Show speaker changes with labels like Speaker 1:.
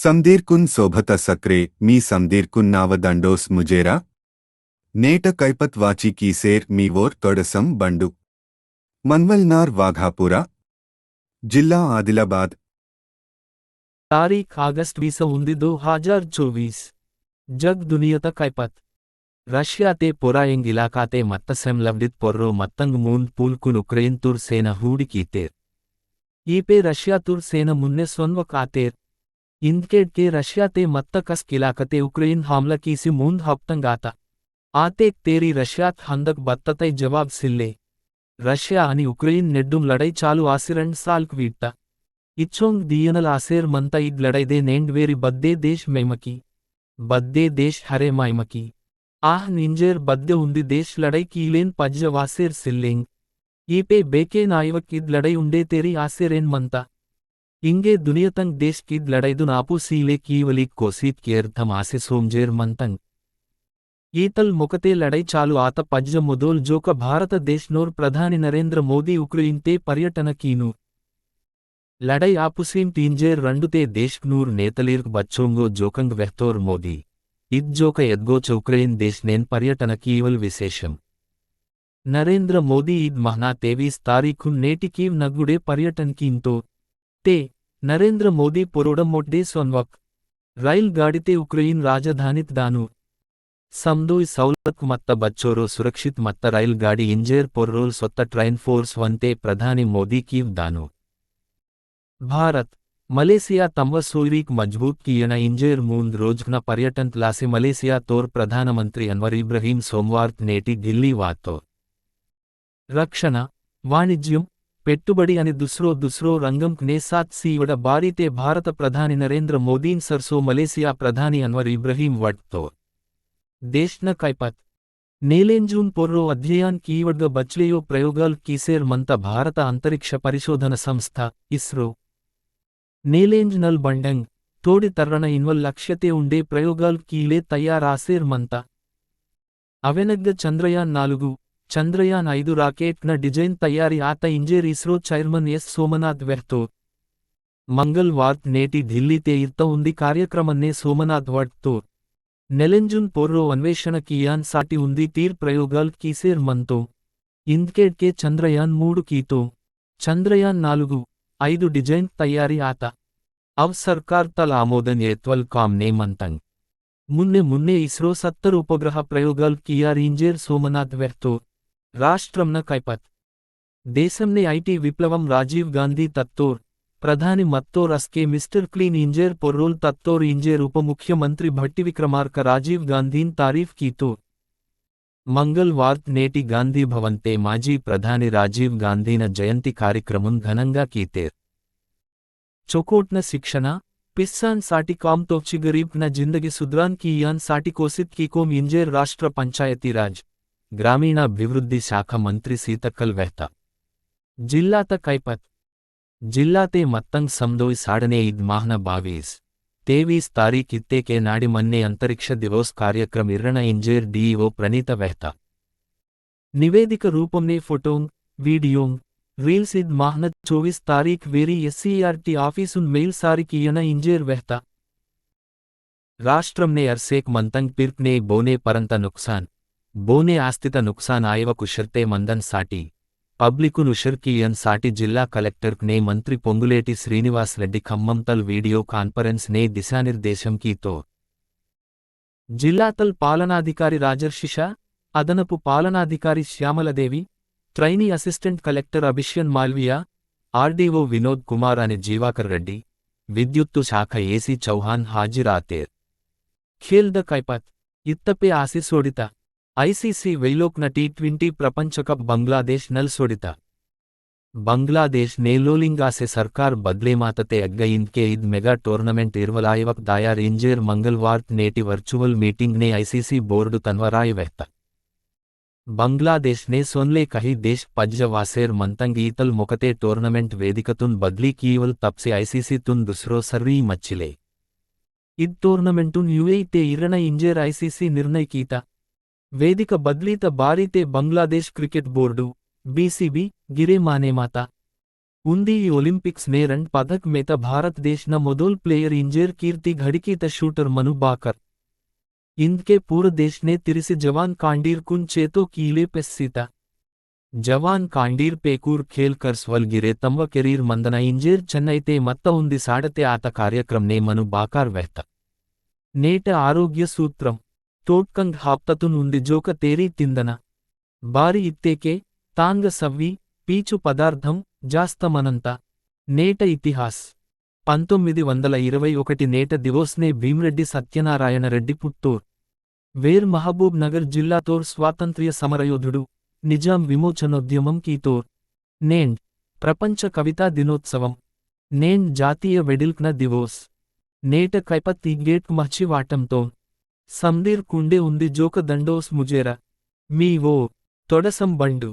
Speaker 1: समदीर्कुन शोभत सक्रे मी समदीर्कुन नाव दंडोस मुजेरा नेट कैपत वाची कीसेर मी वोर तोडसम बंडु मनवलनार वाघापुरा जिल्ला आदिलाबाद
Speaker 2: तारीख ऑगस्ट 2024 जग दुनियत कैपत रशिया ते पोराएंग इलाका ते मत्तसम लवडित पोर्रो मत्तंग मून पूलकुन उक्रेन तुर सेना हूडी कीतेर ईपे रशिया तुर सेना मुन्ने सोन्व कातेर इंदकेड के रशिया ते मत्त कस किलाकते उक्रेन हमला कीसी मूंद हप्तंग आता आतेक तेरी रशियात हंदक बत्ततै जवाब सिल्ले रशिया आणि उक्रेन नेड्डुम लड़ाई चालू आसिरंड साल्क वीट्टा इच्छोंग दियनल आसेर मंता इद लड़ाई दे नेंड वेरी बद्दे देश मैमकी बद्दे देश हरे मायमकी आह निंजेर बद्दे उंदी देश लड़ाई कीलेन पज्ज वासेर सिल्लेंग ईपे बेके नायवक इद लड़ाई उंडे तेरी आसेरेन मंता इंगे दुनियतंग देश किद लड़ाईदुन आपू सीले कीवली कोसीत केर्थम आसे सोमजेर मंतंग ఈతల్ ముకతే లడై చాలు ఆత పజ్జ ముదోల్ జోక భారతదేశ్నోర్ ప్రధాని నరేంద్ర మోదీ ఉక్రెయిన్తే పర్యటన కీను లడై ఆపుసీం టీంజేర్ రండుతే దేశ్నూర్ నేతలీర్క్ బచ్చోంగో జోకంగ్ వెహ్తోర్ మోదీ ఇద్ జోక ఎద్గోచ ఉక్రెయిన్ దేశ్నేన్ పర్యటన కీవల్ విశేషం నరేంద్ర మోదీ ఈద్ మహ్నా 23 తారీఖున్ నేటి కీవ్ నగ్గుడే పర్యటన్ కీంతో ते नरेंद्र मोदी पोरोडमोट्डे सोन्वक रैल गाड़ीते उक्रेइन राजधानीत दानु समदोई सवलत मत्त बच्चोरो सुरक्षित मत्त रैल गाड़ी इंजेर पोर्रोल सोत्त ट्रैन फोर्स वंते प्रधानी मोदी कीव दानु भारत मलेशिया तंव सोईरीक मजबूत कीयन इंजेर मूंद रोजकन पर्यटन लासे मलेशिया तोर प्रधानमंत्री अनवर इब्राहिम सोमवार नेटी दिल्ली वातो रक्षण वाणिज्यम పెట్టుబడి అని దుస్రో రంగం నే సాత్ సీవడ బారీతే భారత ప్రధాని నరేంద్ర మోదీన్ సర్సో మలేసియా ప్రధాని అన్వర్ ఇబ్రహీం వడ్తో దేశ్న కైపత్ నేలేంజూన్ పొర్రో అధ్యయాన్ కీవడ్గ బచ్లేయో ప్రయోగాల్ కీసేర్ మంత భారత అంతరిక్ష పరిశోధన సంస్థ ఇస్రో నేలేంజ్ నల్ బండంగ్ తోడి తర్రణ ఇన్వల్ లక్ష్యతే ఉండే ప్రయోగాల్ కీలే తయారాసేర్ మంత అవెనగ్గ చంద్రయాన్ 4 చంద్రయాన్ 5 రాకెట్ న డిజైన్ తయారీ ఆత ఇంజేర్ ఇస్రో చైర్మన్ ఎస్ సోమనాథ్ వెహ్తో మంగల్ వార్త్ నేటి ఢిల్లీతే ఇర్త ఉంది కార్యక్రమన్నే సోమనాథ్ వడ్తో నెలెంజున్ పోర్రో అన్వేషణ కియాన్ సాటి ఉంది తీర్ ప్రయోగాల్ కీసేర్ మంతో ఇంద్కేడ్ కే చంద్రయాన్ 3 కీతో చంద్రయాన్ 4-5 డిజైన్ తయారీ ఆత అవ్ సర్కార్ తల ఆమోదన్ ఏత్వల్ కామ్నే మంతంగ్ మున్నే ఇస్రో 70 ఉపగ్రహ ప్రయోగాల్ కియార్ ఇంజేర్ సోమనాథ్ వెహ్తో రాష్ట్రంన కైపత్ దేశంనే ఐటీ విప్లవం రాజీవ్ గాంధీ తత్తోర్ ప్రధాని మత్తోర్ అస్కే మిస్టర్ క్లీన్ ఇంజేర్ పొర్రోల్ తత్తోర్ ఇంజేర్ ఉప ముఖ్యమంత్రి భట్టి విక్రమార్క రాజీవ్ గాంధీన్ తారీఫ్ కీతో మంగల్ వార్త్ నేటి గాంధీ భవంతే మాజీ ప్రధాని రాజీవ్ గాంధీన జయంతి కార్యక్రమం ఘనంగా కీతేర్ చొకోట్న శిక్షణ పిస్సాన్ సాటి కామ్తోచ్చి గరీబ్ న జిందగి సుద్రాన్ కీయాన్ సాటి కోసిత్ కీకోం ఇంజేర్ రాష్ట్ర పంచాయతీరాజ్ గ్రామీణాభివృద్ధి శాఖ మంత్రి సీతక్కల్ వెహ్తా జిల్లాత కైపత్ జిల్లాతే మత్తంగ్ సమదోయ్ సాడనే ఇద్ మాహ్న 23 తారీఖ్ ఇత్తేకే నాడి మన్నే అంతరిక్ష దివోస్ కార్యక్రమ ఇర్రణ ఇంజేర్ డీఈఓ ప్రణీత వెహ్తా నివేదిక రూపంనే ఫోటోంగ్ వీడియోంగ్ రీల్స్ ఇద్ మాహ్న 24 తారీఖ్ వేరీ ఎస్సీఆర్టీ ఆఫీసున్ మెయిల్ సారికి ఇయన ఇంజేర్ వెహ్తా రాష్ట్రంనే అర్సేక్ మంతంగ్ పిర్క్నే బోనే పరంత నుక్సాన్ బోనే ఆస్థిత నుక్సాన్ ఆయవకు షర్తే మందన్ సాటి పబ్లికు నుషర్కీయన్ సాటి జిల్లా కలెక్టర్క్ నే మంత్రి పొంగులేటి శ్రీనివాస్ రెడ్డి ఖమ్మంతల్ వీడియో కాన్ఫరెన్స్ నే దిశానిర్దేశం కీతో జిల్లాతల్ పాలనాధికారి రాజర్షిషా అదనపు పాలనాధికారి Shyamala Devi trainee assistant collector Abhigyan Malviya RDO Vinod Kumar అనే జీవాకర్ రెడ్డి విద్యుత్తు శాఖ ఏసీ చౌహాన్ హాజిరాతేర్ ఖేల్ ద కైపత్ ఇత్తపే ఆసిసోడిత ఐసీసీ వెయ్లోక్న టీ20 ప్రపంచకప్ బంగ్లాదేశ్ నల్ సోడిత బంగ్లాదేశ్ నేలోలింగాసే సర్కార్ బద్లేమాతతే అగ్గ ఇంద్కే ఇద్ మెగా టోర్నమెంట్ ఇర్వలాయవక్ దాయార్ ఇంజేర్ మంగల్వార్త్ నేటి వర్చువల్ మీటింగ్ నే ఐసీసీ బోర్డు తన్వరాయ వెహ్త బంగ్లాదేశ్ నే సోన్లే కహి దేశ్ పజ్జ వాసేర్ మంతంగ్ ఈతల్ ముకతే టోర్నమెంట్ వేదికతున్ బద్లీ కీవల్ తప్సే ఐసీసీ తున్ దుస్రో సర్రీ మచ్చిలే ఇద్ టోర్నమెంటున్ యుఏతే ఇర్రణ ఇంజేర్ ఐసీసీ నిర్ణయ కీత వేదిక బద్లీత బారీతే బంగ్లాదేశ్ క్రికెట్ బోర్డు బీసీబీ గిరే మానేమాత उंदी ओलिंपिक्स ने रन पदक में त भारत देश न मोदोल प्लेयर इंजेर कीर्ति घड़की त शूटर मनु बाकर इंद के पूरे देश ने तिरिसी जवान कांडीर कुन चेतो कीले पेस्सीता जवान कांडीर पेकूर खेल कर स्वल गिरे तंव ಕೆರೀರ್ ಮಂದನ ಇಂಜೇರ್ ಚೆನ್ನೈತೆ ಮತ್ತ ಉಂದಿ ಸಾಡತೆ ಆತ ಕಾರ್ಯಕ್ರಮ ನೆ ಮನು ಬಾಕಾರ್ ವೆಹತ నేట ఆరోగ్య సూత్రం తోట్కంగ్ హాప్తతున్ ఉంది జోక తేరీ తిందన బారి ఇత్తేకే తాంగ సవ్వి పీచు పదార్థం జాస్తమనంత నేట ఇతిహాస్ 1921 నేట దివోస్నే భీమ్రెడ్డి సత్యనారాయణ రెడ్డి పుత్తూర్ వేర్ మహబూబ్ నగర్ జిల్లాతోర్ స్వాతంత్ర్య సమరయోధుడు నిజాం విమోచనోద్యమం కీతోర్ నేండ్ ప్రపంచ కవితా దినోత్సవం నేండ్ జాతీయ వెడిల్క్న దివోస్ నేట కైపత్ గేట్ మహ్చి వాటంతో సందీర్ కుండే ఉంది జోక దండోస్ ముజేర మీ ఓ తొడసం బండు